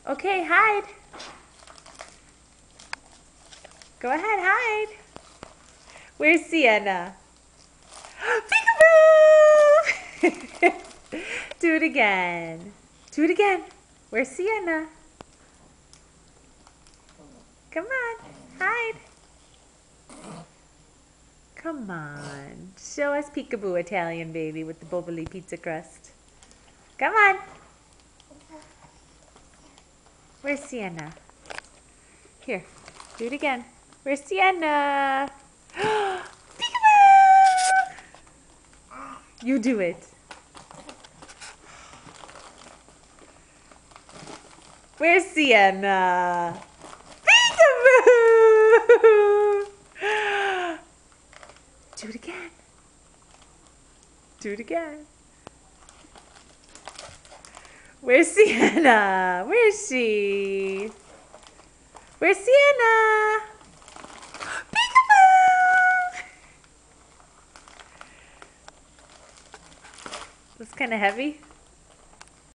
Okay, hide. Go ahead, hide. Where's Sienna? Peekaboo! Do it again. Do it again. Where's Sienna? Come on, hide. Come on. Show us Peekaboo Italian baby with the bubbly pizza crust. Come on. Where's Sienna? Here, do it again. Where's Sienna? Peekaboo! You do it. Where's Sienna? Peekaboo! Do it again. Do it again. Where's Sienna? Where is she? Where's Sienna? Peekaboo! That's kind of heavy.